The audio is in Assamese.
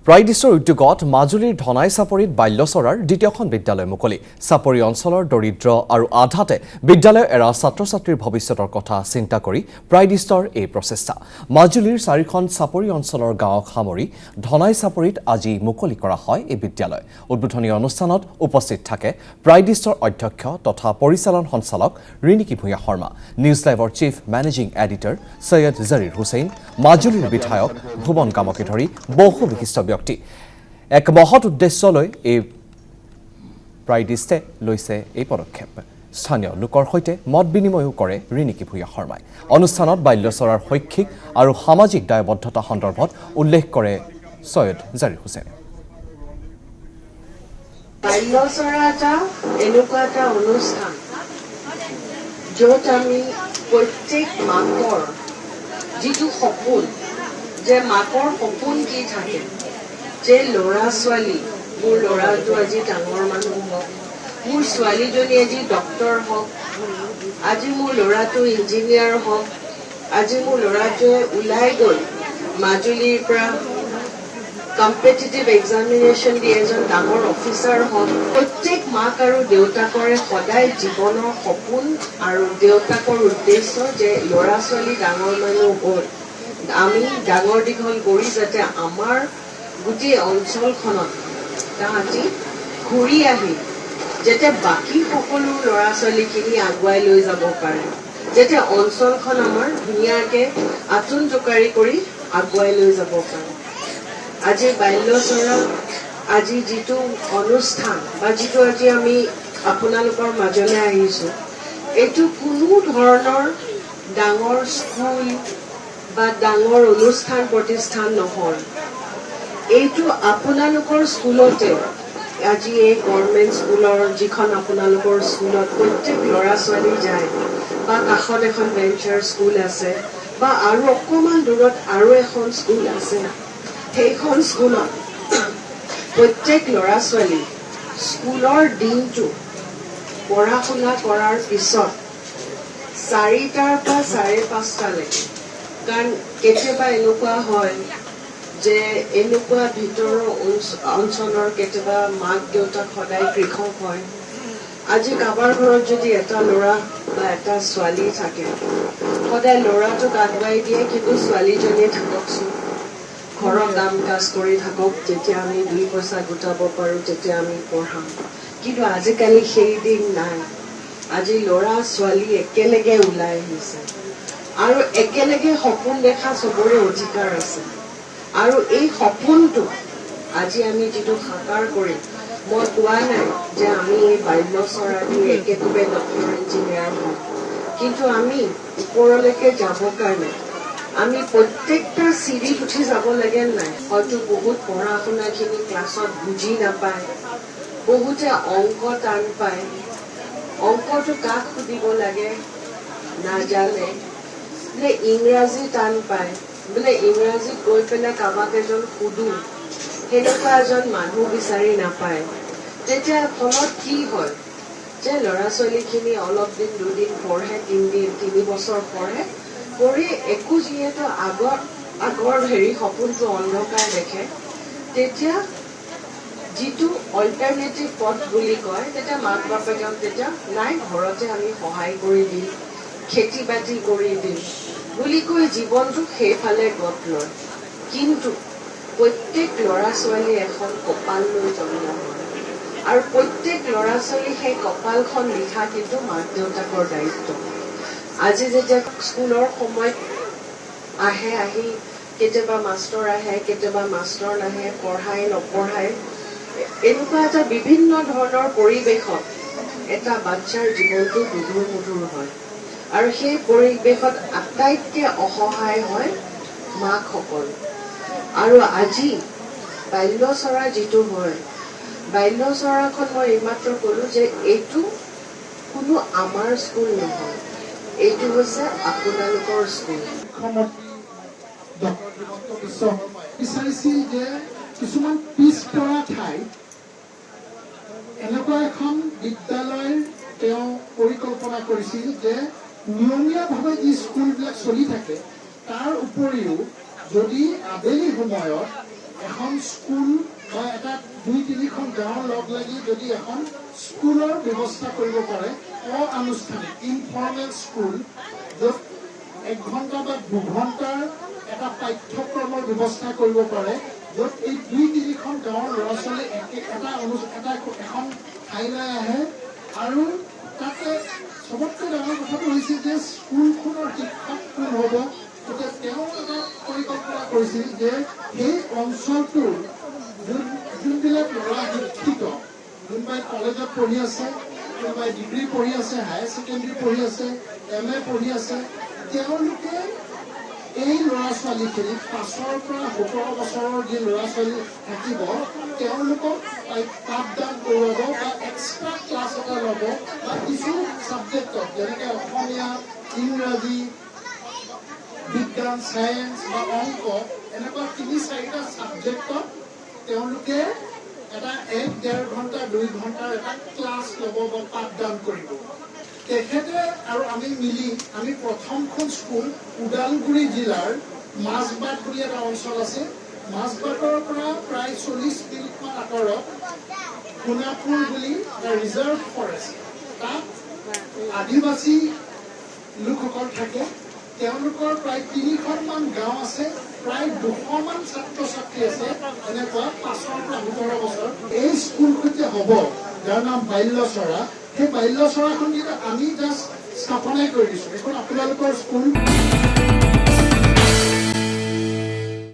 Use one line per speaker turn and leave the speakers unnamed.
প্ৰাইডিছৰ উদ্যোগত মাজুলীৰ ধনাই চাপৰিত বাল্যচৰাৰ দ্বিতীয়খন বিদ্যালয় মুকলি। চাপৰি অঞ্চলৰ দৰিদ্ৰ আৰু আধাতে বিদ্যালয় এৰা ছাত্ৰ-ছাত্ৰীৰ ভৱিষ্যতৰ কথা চিন্তা কৰি প্ৰাইডিছৰ এই প্ৰচেষ্টা। মাজুলীৰ 4খন চাপৰি অঞ্চলৰ গাঁৱক সামৰি ধনাই চাপৰিত আজি মুকলি কৰা হয় এই বিদ্যালয়। উদ্বোধনী অনুষ্ঠানত উপস্থিত থাকে প্ৰাইডিছৰ অধ্যক্ষ তথা পৰিচালন সঞ্চালক ৰিণিকী ভূঞা শৰ্মা, নিউজ লাইভৰ chief managing editor Syed Zarir Hussain, মাজুলীৰ বিধায়ক ভুৱন কামকে ধৰি বহু বিশিষ্ট ব্যক্তি। এক মহৎ উদ্দেশ্য লৈ এই প্ৰাইডিছে লৈছে এই পদক্ষেপ। স্থানীয় লোকৰ সৈতে মত বিনিময়ো কৰে ৰিণিকী ভূঞা শৰ্মাই। অনুষ্ঠানত বাল্যচৰাৰ শৈক্ষিক আৰু সামাজিক দায়বদ্ধতা সন্দৰ্ভত উল্লেখ কৰে সৈয়দ জাৰিৰ হুছেইনে।
বাল্যচৰা এনেকুৱা এটা অনুষ্ঠান য'ত আমি প্ৰত্যেক মাকৰ যিটো সপোন, যে মাকৰ সপোন কি থাকে, যে ল'ৰা ছোৱালী, মোৰ ল'ৰাটো আজি ডাঙৰ মানুহ হওক, মোৰ ছোৱালীজনী আজি ডক্তৰ হওক, আজি মোৰ ল'ৰাটো ইঞ্জিনিয়াৰ হওক, আজি মোৰ ল'ৰাটোৱে ওলাই গৈ মাজুলীৰ পৰা কম্পিটিটিভ এক্সামিনেশ্যন দি এজন ডাঙৰ অফিচাৰ হওক। প্ৰত্যেক মাক আৰু দেউতাকৰে সদায় জীৱনৰ সপোন আৰু দেউতাকৰ উদ্দেশ্য যে ল'ৰা ছোৱালী ডাঙৰ মানুহ হ'ল, আমি ডাঙৰ দীঘল কৰি যাতে আমাৰ গোটেই অঞ্চলখনত তাহাঁতি ঘূৰি আহি যাতে বাকী সকলো ল'ৰা ছোৱালীখিনি আগুৱাই লৈ যাব পাৰে, যাতে অঞ্চলখন আমাৰ ধুনীয়াকৈ আতোন টোকাৰি কৰি আগুৱাই লৈ যাব পাৰে। আজি বাল্যচৰা, আজি যিটো অনুষ্ঠান বা যিটো আজি আমি আপোনালোকৰ মাজলৈ আহিছোঁ, এইটো কোনো ধৰণৰ ডাঙৰ স্কুল বা ডাঙৰ অনুষ্ঠান প্ৰতিষ্ঠান নহয়। এইটো আপোনালোকৰ স্কুলতে, আজি এই গভৰ্ণমেণ্ট স্কুলৰ যিখন আপোনালোকৰ স্কুলত প্ৰত্যেক ল'ৰা ছোৱালী যায়, বা কাষত এখন ভেঞ্চাৰ স্কুল আছে, বা আৰু অকণমান দূৰত আৰু এখন স্কুল আছে, সেইখন স্কুলত প্ৰত্যেক ল'ৰা ছোৱালী স্কুলৰ দিনটো পঢ়া শুনা কৰাৰ পিছত 4টাৰ পৰা 5:30লৈকে, কাৰণ কেতিয়াবা এনেকুৱা হয় যে এনেকুৱা ভিতৰৰ অঞ্চলৰ কেতিয়াবা মাক দেউতাক সদায় কৃষক হয়। আজি কাৰোবাৰ ঘৰত যদি এটা ল'ৰা বা এটা ছোৱালী থাকে, সদায় ল'ৰাটোক আগুৱাই দিয়ে, কিন্তু ছোৱালীজনীয়ে থাককচোন, ঘৰৰ কাম কাজ কৰি থাকক, যেতিয়া আমি 2 পইচা গোটাব পাৰোঁ তেতিয়া আমি পঢ়াম। কিন্তু আজিকালি সেই দিন নাই। আজি ল'ৰা ছোৱালী একেলগে ওলাই আহিছে আৰু একেলগে সপোন দেখা চবৰে অধিকাৰ আছে। আৰু এই সপোনটো আজি আমি যিটো সাকাৰ কৰিম, মই কোৱা নাই যে আমি এই বাল্যচৰা দি একেবাৰে ডক্টৰ ইঞ্জিনিয়াৰ হওঁ, কিন্তু আমি ওপৰলৈকে যাবৰ কাৰণে আমি প্ৰত্যেকটা চিৰিত উঠি যাব লাগে নাই। হয়তো বহুত পঢ়া শুনাখিনি ক্লাছত বুজি নাপায়, বহুতে অংক টান পায়, অংকটো কাক সুধিব লাগে নাজানে, বোলে ইংৰাজী টান পায়, বোলে ইংৰাজীত গৈ পেলাই কাৰোবাক এজন সুধো, সেনেকুৱা এজন মানুহ বিচাৰি নাপায়। তেতিয়া ফলত কি হয় যে ল'ৰা ছোৱালীখিনি অলপ দিন 2 দিন পঢ়ে, 3 বছৰ পঢ়ে, কৰি একো যিহেতু আগৰ সপোনটো অন্ধকাৰ দেখে, তেতিয়া যিটো অল্টাৰনেটিভ পথ বুলি কয়, তেতিয়া মাক বাপেকক তেতিয়া নাই ঘৰতে আমি সহায় কৰি দিম, খেতি বাতি কৰি দিম বুলি কৈ জীৱনটো সেইফালে গত লয়। কিন্তু প্ৰত্যেক ল'ৰা ছোৱালী এখন কপাল লৈ জন্ম হয়, আৰু প্ৰত্যেক ল'ৰা ছোৱালী সেই কপালখন লিখা কিন্তু মাক দেউতাকৰ দায়িত্ব। আজি যেতিয়া স্কুলৰ সময়ত আহে, আহি কেতিয়াবা মাষ্টৰ আহে, কেতিয়াবা মাষ্টৰ নাহে, পঢ়ায় নপঢ়ায়, এনেকুৱা এটা বিভিন্ন ধৰণৰ পৰিৱেশত এটা বাচ্ছাৰ জীৱনটো দুধুৰ মুধুৰ হয়। আৰু সেই পৰিৱেশত আটাইতকৈ অসহায় হয় মাকসকল। আৰু আজি বাল্যচৰা যিটো হয়, বাল্যচৰাখন মই এইমাত্ৰ ক'লোঁ যে এইটো কোনো আমাৰ স্কুল নহয়, এইটো হৈছে আপোনালোকৰ স্কুল।
বিচাৰিছিল যে কিছুমান পিছপৰা ঠাইত এনেকুৱা এখন বিদ্যালয়ৰ তেওঁ পৰিকল্পনা কৰিছিল যে নিয়মীয়াভাৱে যি স্কুলবিলাক চলি থাকে তাৰ উপৰিও যদি আবেলি সময়ত এখন স্কুল বা এটা 2-3খন গাঁও লগ লাগি যদি এখন স্কুলৰ ব্যৱস্থা কৰিব পাৰে, অনানুষ্ঠানিক ইনফৰ্মেল স্কুল, য'ত 1 ঘণ্টা বা 2 ঘণ্টাৰ এটা পাঠ্যক্ৰমৰ ব্যৱস্থা কৰিব পাৰে, য'ত এই 2-3খন গাঁৱৰ ল'ৰা ছোৱালী এখন ঠাইলৈ আহে। আৰু তাতে চবতকৈ ডাঙৰ কথাটো হৈছে যে স্কুলখনৰ শিক্ষক কোন হ'ব, গতিকে তেওঁ এটা পৰিকল্পনা কৰিছিল যে সেই অঞ্চলটোৰ যোনবিলাক ল'ৰা শিক্ষিত, কোনোবাই কলেজত পঢ়ি আছে, কোনোবাই ডিগ্ৰী পঢ়ি আছে, হায়াৰ ছেকেণ্ডেৰী পঢ়ি আছে, MA পঢ়ি আছে, তেওঁলোকে এই ল'ৰা ছোৱালীখিনিক 5ৰ পৰা 17 বছৰৰ যি ল'ৰা ছোৱালী থাকিব, তেওঁলোকক পাঠদান কৰোৱাব বা এক্সট্ৰা ক্লাছ এটা ল'ব বা কিছু ছাবজেক্টত যেনেকৈ অসমীয়া, ইংৰাজী, বিজ্ঞান, ছায়েন্স বা অংক, এনেকুৱা 3-4টা ছাবজেক্টত তেওঁলোকে এটা 1-1.5 ঘণ্টা 2 ঘণ্টাৰ এটা ক্লাছ ল'ব বা পাঠদান কৰিব। তেখেতে আৰু আমি মিলি আমি প্ৰথমখন স্কুল ওদালগুৰি জিলাৰ মাজবাট বুলি এটা অঞ্চল আছে, মাজবাটৰ পৰা প্ৰায় 40 কিলোমিটাৰ আঁতৰত সোণাপুৰ বুলি এটা ৰিজাৰ্ভ ফৰেষ্ট, তাত আদিবাসী লোকসকল থাকে। তেওঁলোকৰ প্ৰায় 3খনমান গাঁও আছে, প্ৰায় 200মান ছাত্ৰ ছাত্ৰী আছে, এনেকুৱা 5ৰ পৰা 17 বছৰ। এই স্কুলখন যে হ'ব, যাৰ নাম বাল্যচৰা, সেই বাল্যচৰাখন কিন্তু আমি জাষ্ট স্থাপনাই কৰি দিছোঁ। এইখন আপোনালোকৰ স্কুল।